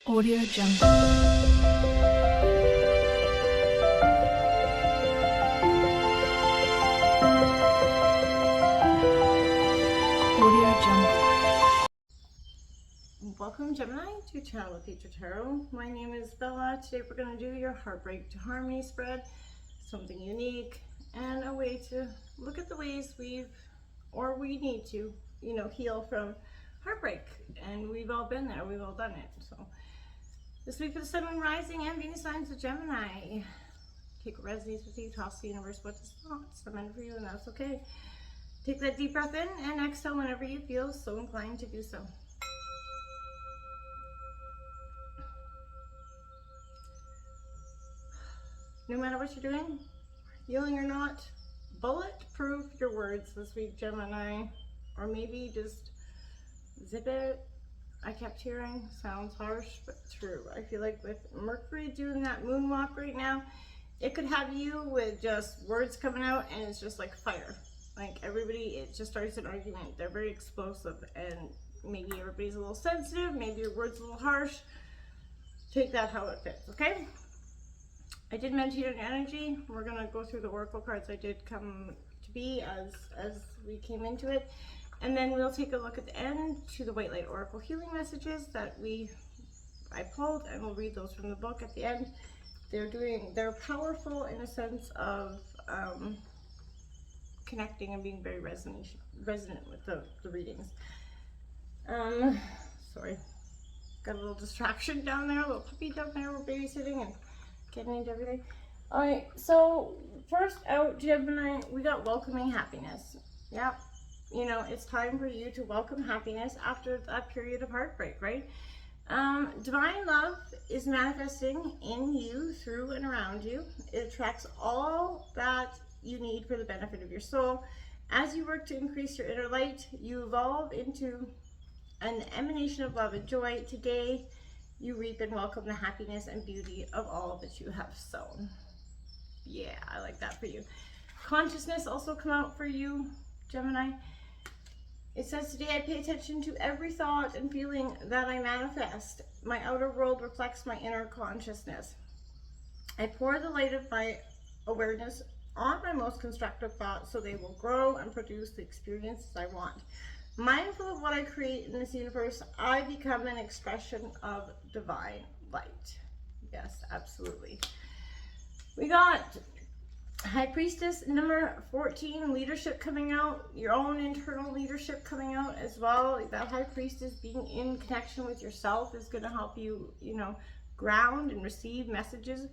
Audio Jungle. Audio Jungle. Welcome, Gemini, to Channel of Future Tarot. My name is Bella. Today we're going to do your Heartbreak to Harmony spread, something unique, and a way to look at the ways we need to, heal from heartbreak. And we've all been there, we've all done it. So this week for the Sun, Moon, Rising, and Venus signs of Gemini. Take what resonates with you, toss the universe what does not. It's not meant for you, and that's okay. Take that deep breath in and exhale whenever you feel so inclined to do so. No matter what you're doing, healing or not, bulletproof your words this week, Gemini. Or maybe just zip it. I kept hearing, sounds harsh, but true. I feel like with Mercury doing that moonwalk right now, it could have you with just words coming out and it's just like fire. Like everybody, it just starts an argument. They're very explosive and maybe everybody's a little sensitive, maybe your word's a little harsh. Take that how it fits, okay? I did mention your energy. We're gonna go through the oracle cards I did come to be as we came into it. And then we'll take a look at the end to the White Light Oracle healing messages that I pulled, and we'll read those from the book at the end. They're powerful in a sense of connecting and being very resonant with the readings. Sorry, got a little distraction down there, a little puppy down there. We're babysitting and getting into everything. All right, so first out, Gemini, we got welcoming happiness. Yep. It's time for you to welcome happiness after that period of heartbreak, right? Divine love is manifesting in you, through and around you. It attracts all that you need for the benefit of your soul. As you work to increase your inner light, you evolve into an emanation of love and joy. Today, you reap and welcome the happiness and beauty of all that you have sown. Yeah, I like that for you. Consciousness also come out for you, Gemini. It says, today I pay attention to every thought and feeling that I manifest. My outer world reflects my inner consciousness. I pour the light of my awareness on my most constructive thoughts so they will grow and produce the experiences I want. Mindful of what I create in this universe, I become an expression of divine light. Yes, absolutely. We got High Priestess number 14, leadership coming out, your own internal leadership coming out as well. That High Priestess being in connection with yourself is going to help you, ground and receive messages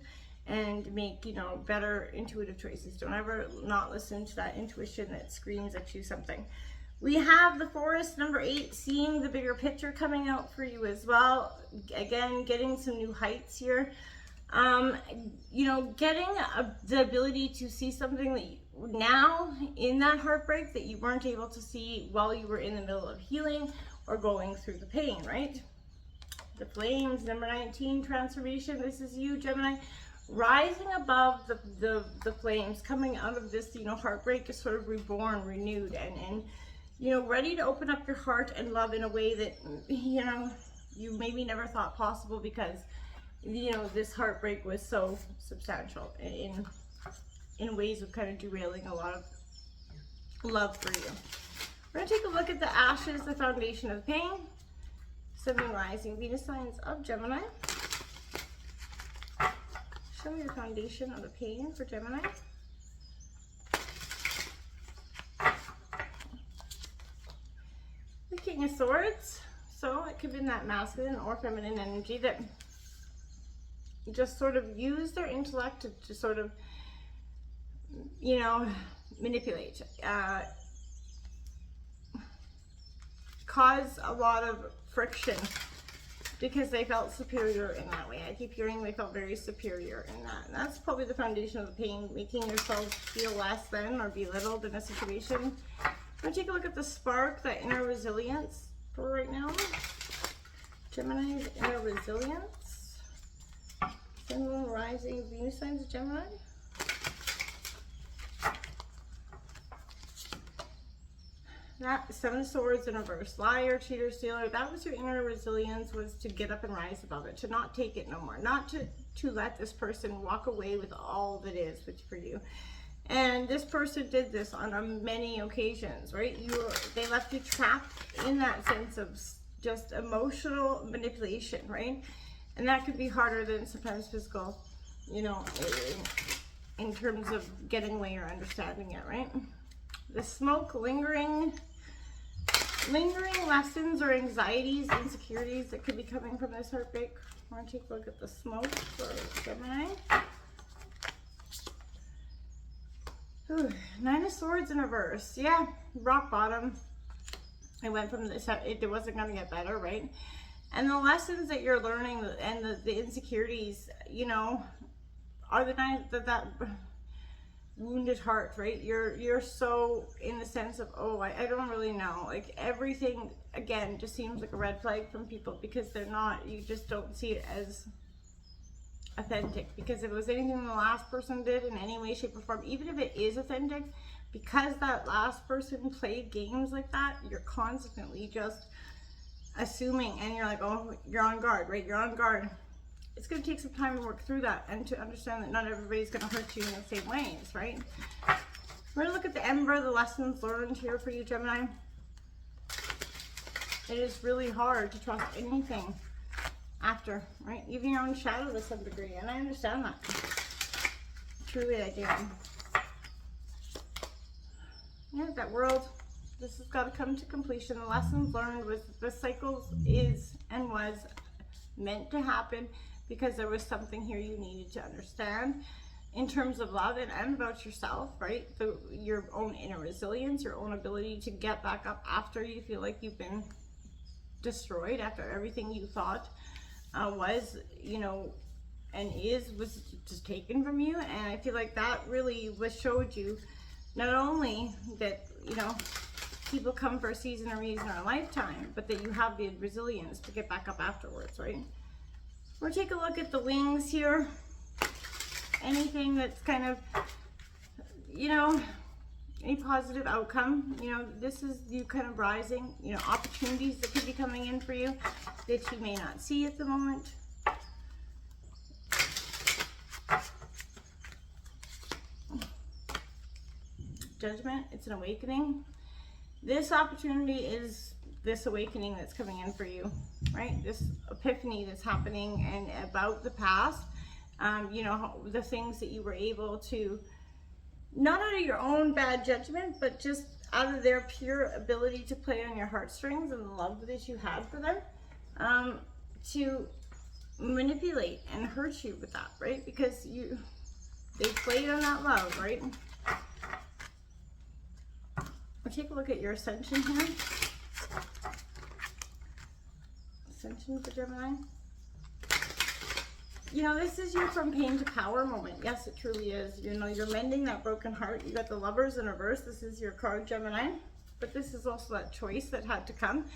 and make, better intuitive choices. Don't ever not listen to that intuition that screams at you something. We have the Forest number 8, seeing the bigger picture coming out for you as well. Again, getting some new heights here. Getting the ability to see something that now in that heartbreak that you weren't able to see while you were in the middle of healing or going through the pain, right? The Flames, number 19, transformation. This is you, Gemini, rising above the flames, coming out of this, heartbreak is sort of reborn, renewed, and ready to open up your heart and love in a way that, you maybe never thought possible because this heartbreak was so substantial in ways of kind of derailing a lot of love for you. We're going to take a look at the ashes, the foundation of pain. Sun, Moon, Rising, Venus signs of Gemini. Show me the foundation of the pain for Gemini. The King of Swords. So it could be in that masculine or feminine energy that just sort of use their intellect to sort of, manipulate, cause a lot of friction because they felt superior in that way. I keep hearing they felt very superior in that. And that's probably the foundation of the pain, making yourself feel less than or belittled in a situation. I'm going to take a look at the spark, that inner resilience for right now. Gemini's inner resilience. Sun, Moon, Rising, Venus signs of Gemini. That 7 of Swords in reverse. Liar, cheater, stealer. That was your inner resilience, was to get up and rise above it, to not take it no more, not to let this person walk away with all that is, which for you. And this person did this on many occasions, right? They left you trapped in that sense of just emotional manipulation, right? And that could be harder than sometimes physical, you know, in terms of getting away or understanding it, right? The smoke, lingering lessons or anxieties, insecurities that could be coming from this heartbreak. I want to take a look at the smoke for Gemini. Ooh, 9 of Swords in reverse. Yeah, rock bottom. It went from this, it wasn't going to get better, right? And the lessons that you're learning and the insecurities, you know, are the that wounded heart, right? You're so in the sense of, oh, I don't really know. Like everything, again, just seems like a red flag from people because they're not, you just don't see it as authentic. Because if it was anything the last person did in any way, shape, or form, even if it is authentic, because that last person played games like that, you're constantly just assuming, and you're like, oh, you're on guard, right? You're on guard. It's going to take some time to work through that and to understand that not everybody's going to hurt you in the same ways, right? We're going to look at the Ember, the lessons learned here for you, Gemini. It is really hard to trust anything after, right? Even your own shadow to some degree, and I understand that. Truly, I do. Yeah, that world, this has got to come to completion. The lessons learned was the cycles is and was meant to happen because there was something here you needed to understand in terms of love and about yourself, right? Your own inner resilience, your own ability to get back up after you feel like you've been destroyed, after everything you thought was, you know, and was just taken from you. And I feel like that really showed you not only that, you know, people come for a season or reason or a lifetime, but that you have the resilience to get back up afterwards, right? We'll take a look at the wings here. Anything that's kind of, you know, any positive outcome, you know, this is you kind of rising, you know, opportunities that could be coming in for you that you may not see at the moment. Judgment, it's an awakening. This opportunity is this awakening that's coming in for you, right? This epiphany that's happening and about the past, you know, the things that you were able to, not out of your own bad judgment, but just out of their pure ability to play on your heartstrings and the love that you had for them, to manipulate and hurt you with that, right? Because they played on that love, right? We'll take a look at your ascension here. Ascension for Gemini. You know, this is your from pain to power moment. Yes, it truly is. You know, you're mending that broken heart. You got the Lovers in reverse. This is your card, Gemini. But this is also that choice that had to come.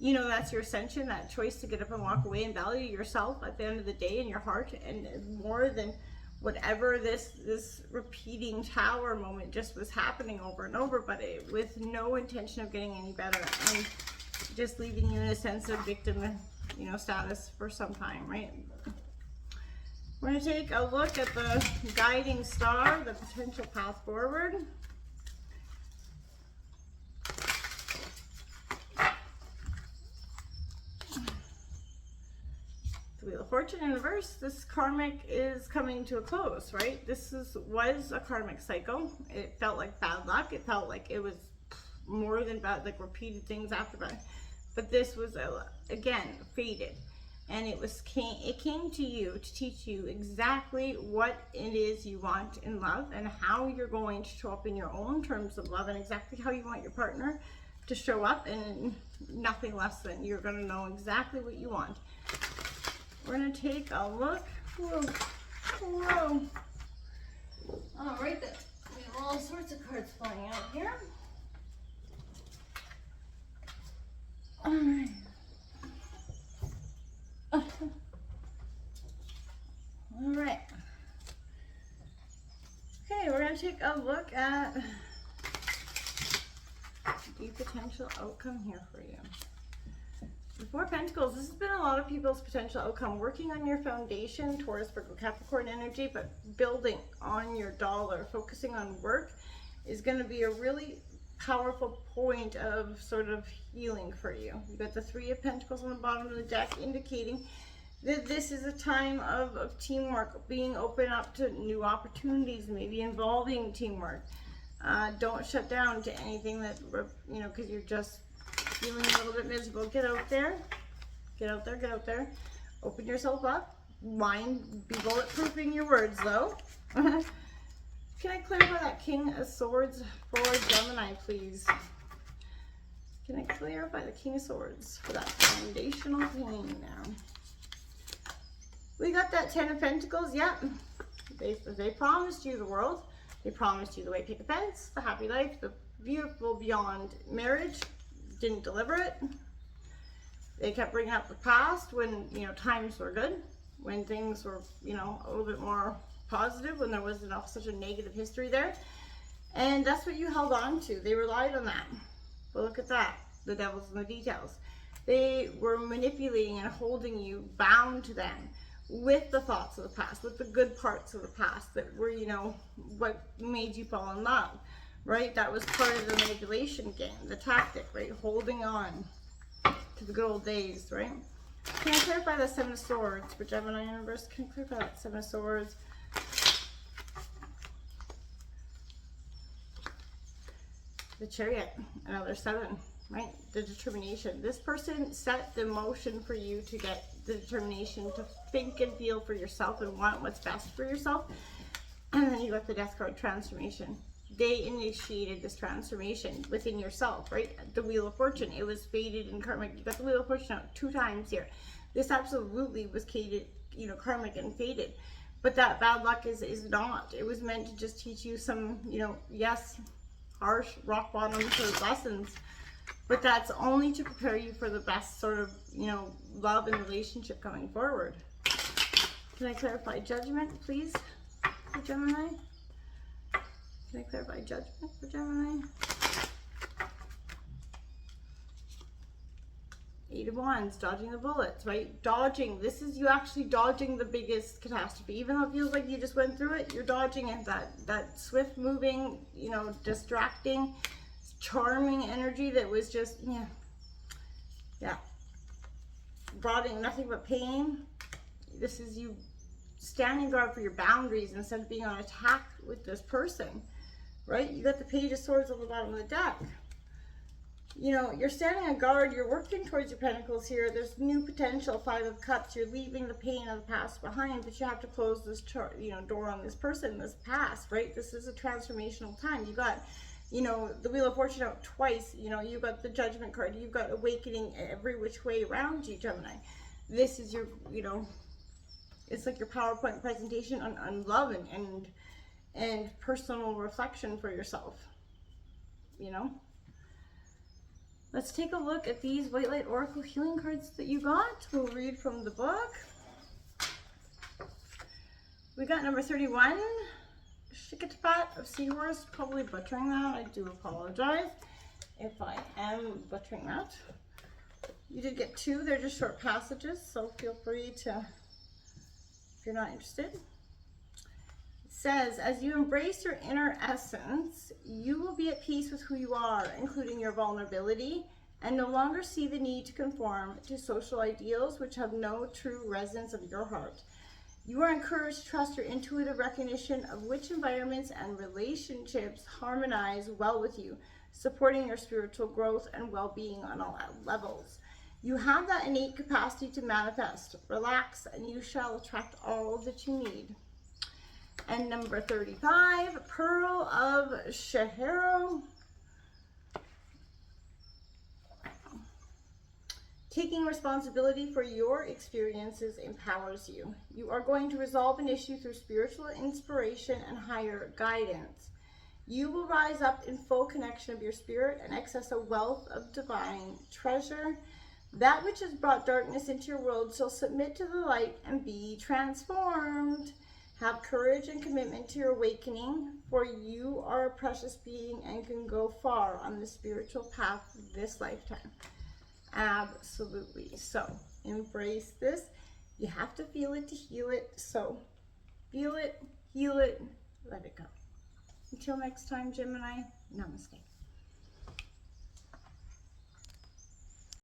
You know, that's your ascension, that choice to get up and walk away and value yourself at the end of the day in your heart, and more than whatever this repeating tower moment just was happening over and over, but with no intention of getting any better, and just leaving you in a sense of victim, you know, status for some time, right? We're going to take a look at the guiding star, the potential path forward. The Wheel of Fortune in reverse. This karmic is coming to a close, right? This was a karmic cycle. It felt like bad luck. It felt like it was more than bad, like repeated things after that. But this was, again, faded. And it came to you to teach you exactly what it is you want in love and how you're going to show up in your own terms of love, and exactly how you want your partner to show up, and nothing less than you're going to know exactly what you want. We're going to take a look. Whoa. Whoa. All right, then. We have all sorts of cards flying out here. All right. All right. Okay, we're going to take a look at the potential outcome here for you. The Four of Pentacles, this has been a lot of people's potential outcome. Working on your foundation, Taurus, Virgo, Capricorn energy, but building on your dollar, focusing on work is going to be a really powerful point of sort of healing for you. You got the Three of Pentacles on the bottom of the deck, indicating that this is a time of teamwork, being open up to new opportunities, maybe involving teamwork. Don't shut down to anything that, you know, because you're just feeling a little bit miserable. Get out there. Get out there. Get out there. Open yourself up. Mind, be bulletproofing your words, though. Can I clarify that King of Swords for Gemini, please? Can I clarify the King of Swords for that foundational pain now? We got that Ten of Pentacles. Yep. They promised you the world. They promised you the white picket fence, the happy life, the beautiful beyond marriage. Didn't deliver it. They kept bringing up the past when, you know, times were good, when things were, you know, a little bit more positive, when there wasn't such a negative history there. And that's what you held on to. They relied on that. But look at that. The devil's in the details. They were manipulating and holding you bound to them with the thoughts of the past, with the good parts of the past that were, you know, what made you fall in love. Right? That was part of the manipulation game, the tactic, right? Holding on to the good old days, right? Can I clarify the Seven of Swords for Gemini universe? Can I clarify that Seven of Swords? The Chariot, another 7, right? The determination. This person set the motion for you to get the determination to think and feel for yourself and want what's best for yourself. And then you got the Death card, transformation. They initiated this transformation within yourself, right? The Wheel of Fortune, it was fated and karmic. You got the Wheel of Fortune out 2 times here. This absolutely was fated, you know, karmic and fated. But that bad luck is not. It was meant to just teach you some, you know, yes, harsh rock bottom sort of lessons. But that's only to prepare you for the best sort of, you know, love and relationship coming forward. Can I clarify Judgment, please, for Gemini? Can I clarify Judgment for Gemini? 8 of Wands, dodging the bullets, right? Dodging. This is you actually dodging the biggest catastrophe. Even though it feels like you just went through it, you're dodging it. That swift moving, you know, distracting, charming energy that was just, yeah, brought in nothing but pain. This is you standing guard for your boundaries instead of being on attack with this person. Right? You got the Page of Swords on the bottom of the deck. You know, you're standing on guard. You're working towards your pentacles here. There's new potential. 5 of Cups. You're leaving the pain of the past behind, but you have to close this, door on this person, this past, right? This is a transformational time. You got, you know, the Wheel of Fortune out twice. You know, you got the Judgment card. You've got awakening every which way around you, Gemini. This is your, you know, it's like your PowerPoint presentation on love and personal reflection for yourself, you know. Let's take a look at these White Light Oracle healing cards that you got. We'll read from the book. We got number 31, Shikatapat of Seahorse. Probably butchering that. I do apologize if I am butchering that. You did get 2. They're just short passages, so feel free to, if you're not interested. Says, as you embrace your inner essence, you will be at peace with who you are, including your vulnerability, and no longer see the need to conform to social ideals which have no true resonance of your heart. You are encouraged to trust your intuitive recognition of which environments and relationships harmonize well with you, supporting your spiritual growth and well-being on all levels. You have that innate capacity to manifest. Relax, and you shall attract all that you need. And number 35, Pearl of Shahero. Taking responsibility for your experiences empowers you. You are going to resolve an issue through spiritual inspiration and higher guidance. You will rise up in full connection of your spirit and access a wealth of divine treasure. That which has brought darkness into your world shall submit to the light and be transformed. Have courage and commitment to your awakening, for you are a precious being and can go far on the spiritual path of this lifetime. Absolutely. So embrace this. You have to feel it to heal it. So feel it, heal it, let it go. Until next time, Gemini, namaste.